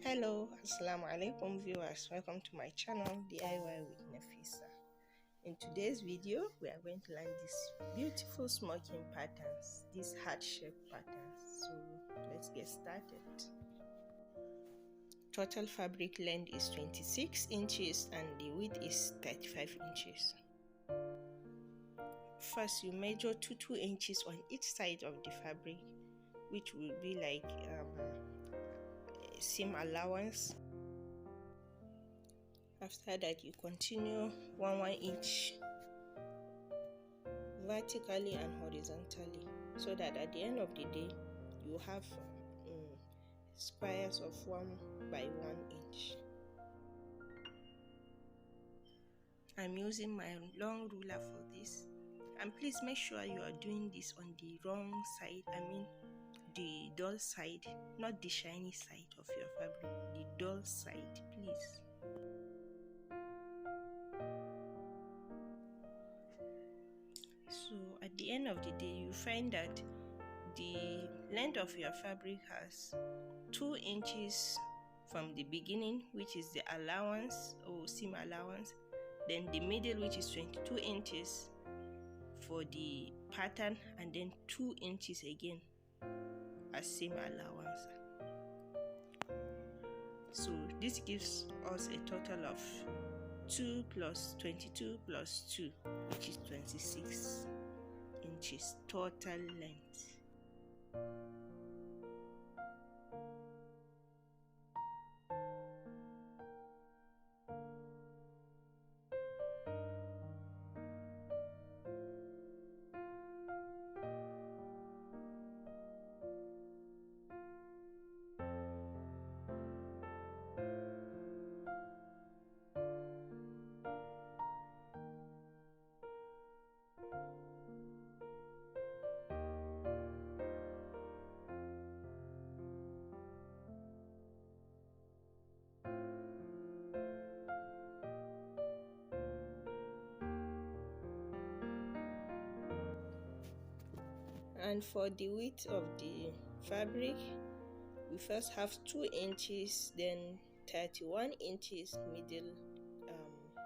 Hello, assalamu alaikum viewers, welcome to my channel DIY with nerfeeser. In today's video we are going to learn these beautiful smocking patterns, these heart shaped patterns. So let's get started. Total fabric length is 26 inches and the width is 35 inches. First you measure 2 inches on each side of the fabric, which will be like seam allowance. After that you continue 1 inch vertically and horizontally, so that at the end of the day you have squares of 1 by 1 inch. I'm using my long ruler for this, and please make sure you are doing this on the wrong side, the dull side, not the shiny side of your fabric, the dull side, please. So at the end of the day you find that the length of your fabric has 2 inches from the beginning, which is the allowance or seam allowance, then the middle, which is 22 inches for the pattern, and then 2 inches again as seam allowance. So this gives us a total of 2 plus 22 plus 2, which is 26 inches total length. And for the width of the fabric, we first have 2 inches, then 31 inches middle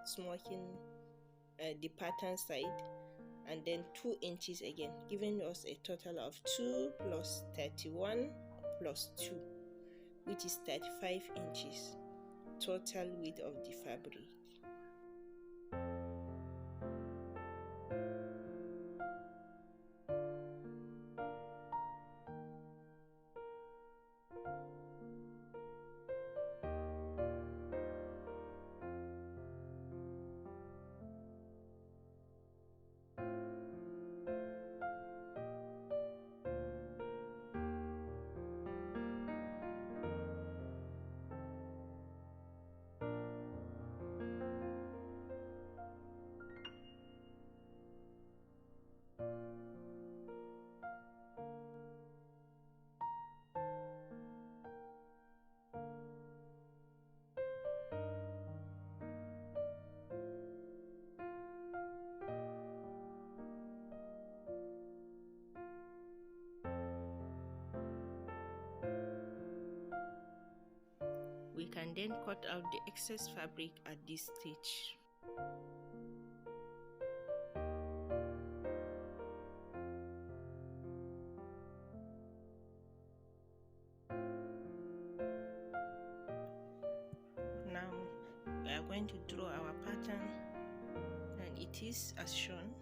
smocking the pattern side, and then 2 inches again, giving us a total of 2 plus 31 plus 2, which is 35 inches total width of the fabric. We can then cut out the excess fabric at this stage. Now we are going to draw our pattern, and it is as shown.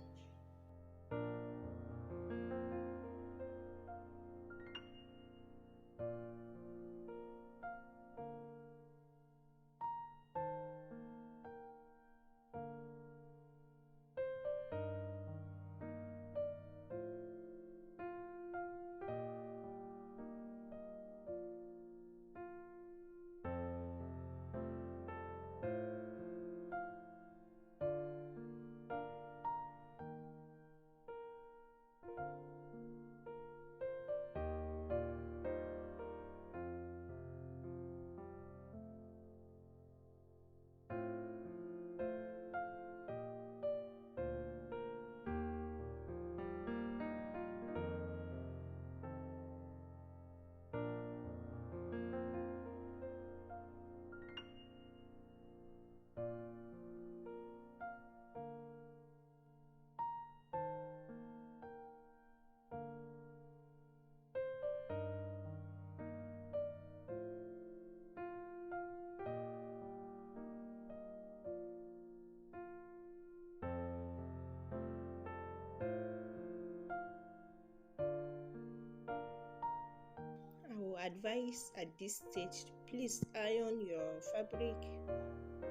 advise at this stage, please iron your fabric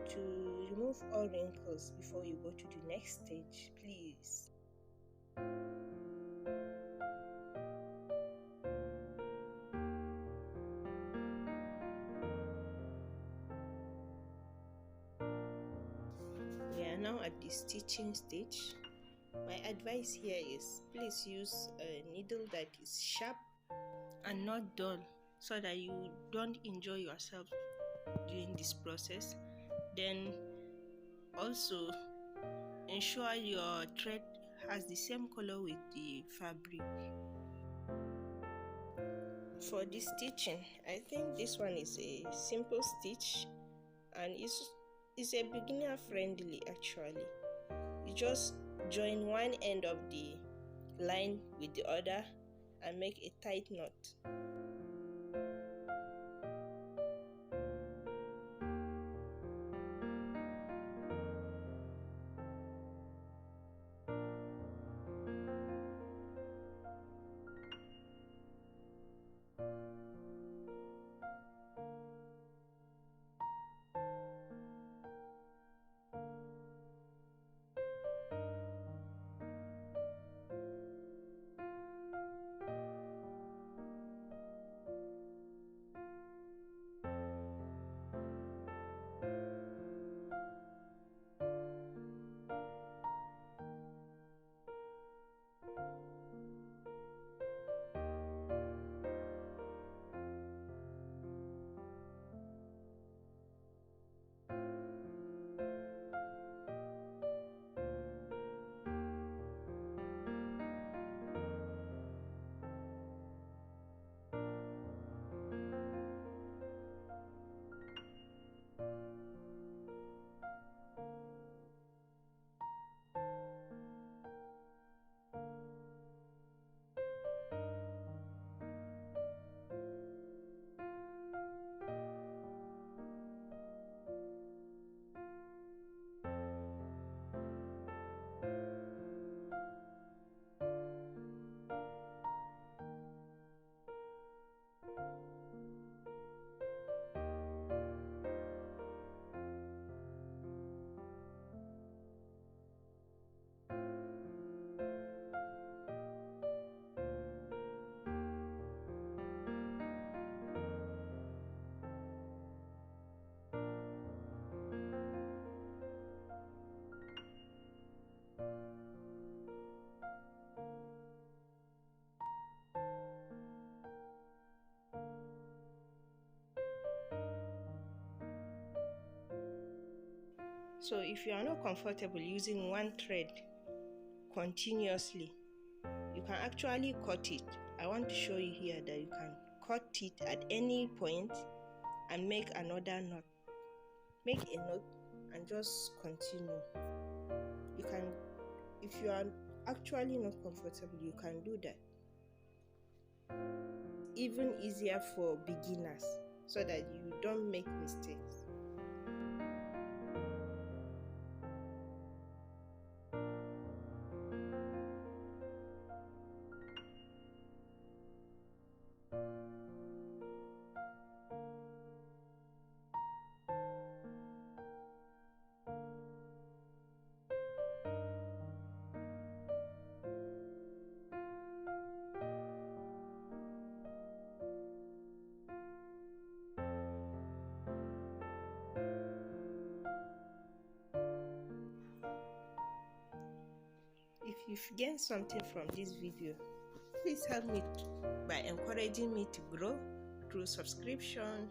to remove all wrinkles before you go to the next stage, please. We are now at the stitching stage. My advice here is please use a needle that is sharp and not dull, so that you don't injure yourself during this process. Then also ensure your thread has the same color with the fabric. For this stitching, I think this one is a simple stitch and it's a beginner friendly actually. You just join one end of the line with the other and make a tight knot. So if you are not comfortable using one thread continuously, you can actually cut it. I want to show you here that you can cut it at any point and make another knot. Make a knot and just continue. You can, if you are actually not comfortable, you can do that. Even easier for beginners so that you don't make mistakes. If you've gained something from this video, please help me by encouraging me to grow through subscription,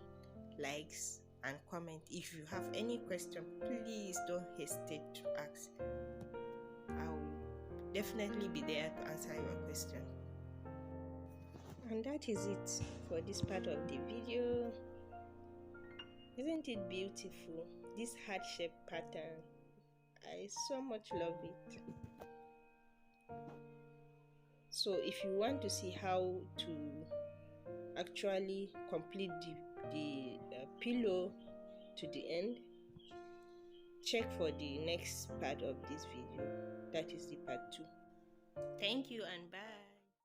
likes, and comment. If you have any question, please don't hesitate to ask. I'll definitely be there to answer your question. And that is it for this part of the video. Isn't it beautiful? This heart-shaped pattern, I so much love it. So if you want to see how to actually complete the pillow to the end, check for the next part of this video. That is the part 2. Thank you and bye.